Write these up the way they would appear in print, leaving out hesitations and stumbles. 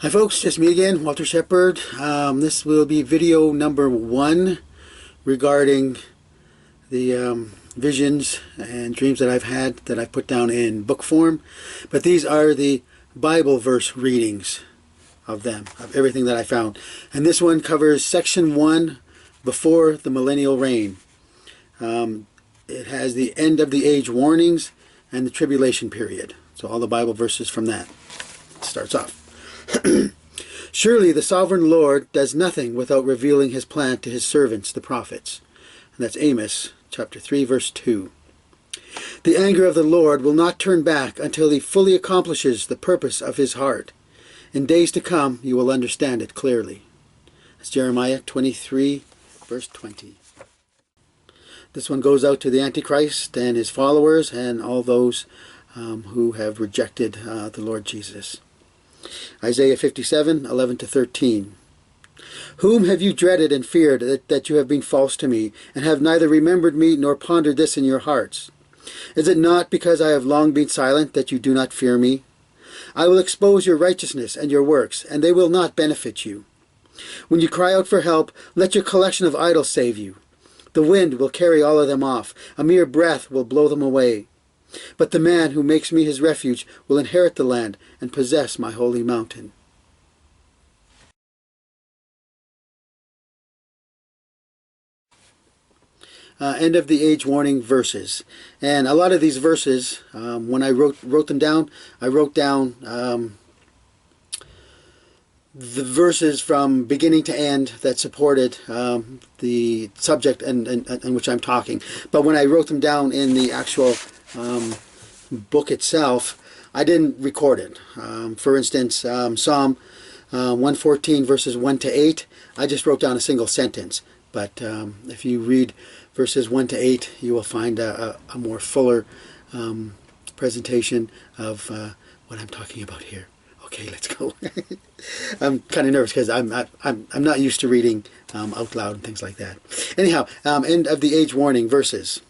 Hi folks, just me again, Walter Shepard. This will be video number 1 regarding the visions and dreams that I've had that I put down in book form. But these are the Bible verse readings of them, of everything that I found. And this one covers section 1, before the millennial reign. It has the end of the age warnings and the tribulation period. So all the Bible verses from that. It starts off. Surely the sovereign Lord does nothing without revealing his plan to his servants, the prophets. And that's Amos chapter 3, verse 2. The anger of the Lord will not turn back until he fully accomplishes the purpose of his heart. In days to come you will understand it clearly. That's Jeremiah 23, verse 20. This one goes out to the Antichrist and his followers and all those who have rejected the Lord Jesus. Isaiah 57, 11-13. Whom have you dreaded and feared that you have been false to me, and have neither remembered me nor pondered this in your hearts? Is it not because I have long been silent that you do not fear me? I will expose your righteousness and your works, and they will not benefit you. When you cry out for help, let your collection of idols save you. The wind will carry all of them off. A mere breath will blow them away. But the man who makes me his refuge will inherit the land and possess my holy mountain. End of the age warning verses. And a lot of these verses, when I wrote them down, I wrote down the verses from beginning to end that supported the subject in which I'm talking. But when I wrote them down in the actual book itself, I didn't record it. For instance, Psalm 114 verses 1-8, I just wrote down a single sentence. But if you read verses 1-8, you will find a more fuller presentation of what I'm talking about here. Okay, let's go. I'm kind of nervous because I'm not used to reading out loud and things like that. Anyhow, end of the age warning verses.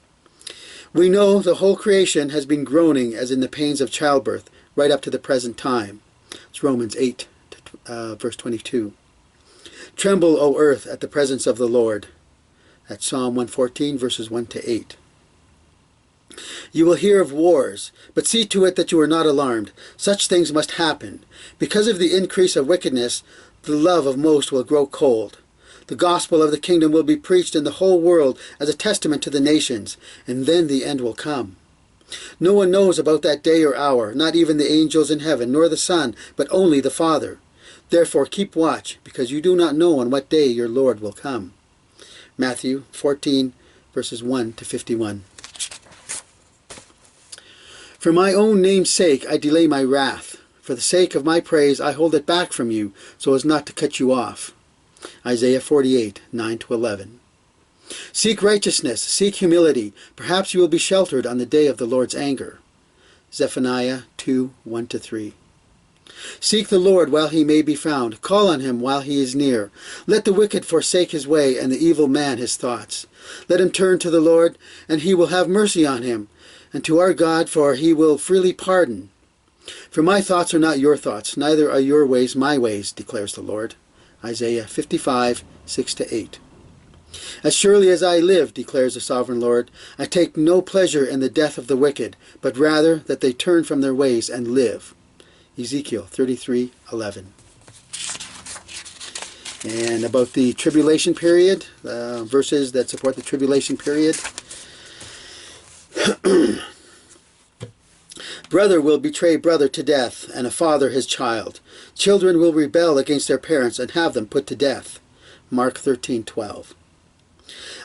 We know the whole creation has been groaning as in the pains of childbirth right up to the present time. It's Romans 8, verse 22. Tremble, O earth, at the presence of the Lord. That's Psalm 114, verses 1-8. You will hear of wars, but see to it that you are not alarmed. Such things must happen. Because of the increase of wickedness, the love of most will grow cold. The gospel of the kingdom will be preached in the whole world as a testament to the nations, and then the end will come. No one knows about that day or hour, not even the angels in heaven, nor the Son, but only the Father. Therefore keep watch, because you do not know on what day your Lord will come. Matthew 14, verses 1-51. For my own name's sake I delay my wrath. For the sake of my praise I hold it back from you, so as not to cut you off. Isaiah 48, 9-11. Seek righteousness, seek humility. Perhaps you will be sheltered on the day of the Lord's anger. Zephaniah 2, 1-3. Seek the Lord while he may be found. Call on him while he is near. Let the wicked forsake his way, and the evil man his thoughts. Let him turn to the Lord, and he will have mercy on him, and to our God, for he will freely pardon. For my thoughts are not your thoughts, neither are your ways my ways, declares the Lord. Isaiah 55, 6-8. As surely as I live, declares the sovereign Lord, I take no pleasure in the death of the wicked, but rather that they turn from their ways and live. Ezekiel 33:11. And about the tribulation period, verses that support the tribulation period. Brother will betray brother to death, and a father his child. Children will rebel against their parents and have them put to death. Mark 13:12.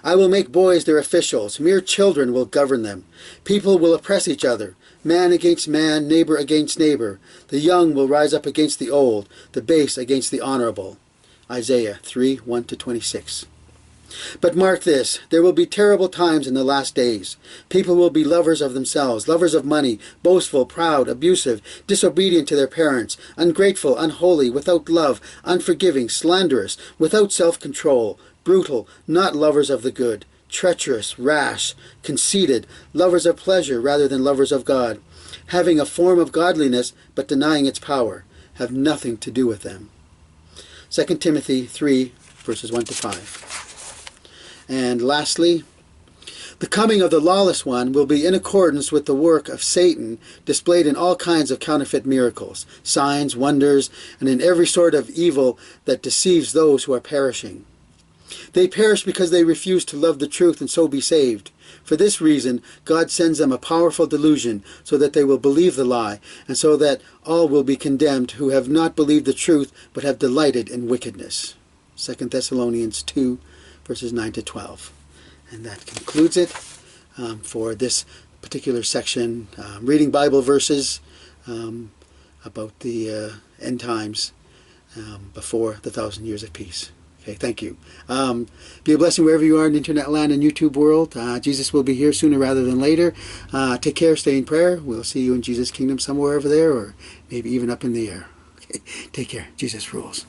I will make boys their officials. Mere children will govern them. People will oppress each other. Man against man, neighbor against neighbor. The young will rise up against the old, the base against the honorable. Isaiah 3, 1-26. But mark this, there will be terrible times in the last days. People will be lovers of themselves, lovers of money, boastful, proud, abusive, disobedient to their parents, ungrateful, unholy, without love, unforgiving, slanderous, without self-control, brutal, not lovers of the good, treacherous, rash, conceited, lovers of pleasure rather than lovers of God, having a form of godliness but denying its power, have nothing to do with them. 2 Timothy 3, verses 1 to 5. And lastly, the coming of the lawless one will be in accordance with the work of Satan, displayed in all kinds of counterfeit miracles, signs, wonders, and in every sort of evil that deceives those who are perishing. They perish because they refuse to love the truth and so be saved. For this reason, God sends them a powerful delusion, so that they will believe the lie, and so that all will be condemned who have not believed the truth, but have delighted in wickedness. 2 Thessalonians 2, verses 9 to 12. And that concludes it for this particular section, reading Bible verses about the end times before the 1,000 years of peace. Okay, thank you. Be a blessing wherever you are in the internet land and YouTube world. Jesus will be here sooner rather than later. Take care, stay in prayer. We'll see you in Jesus' kingdom somewhere over there, or maybe even up in the air. Okay, take care. Jesus rules.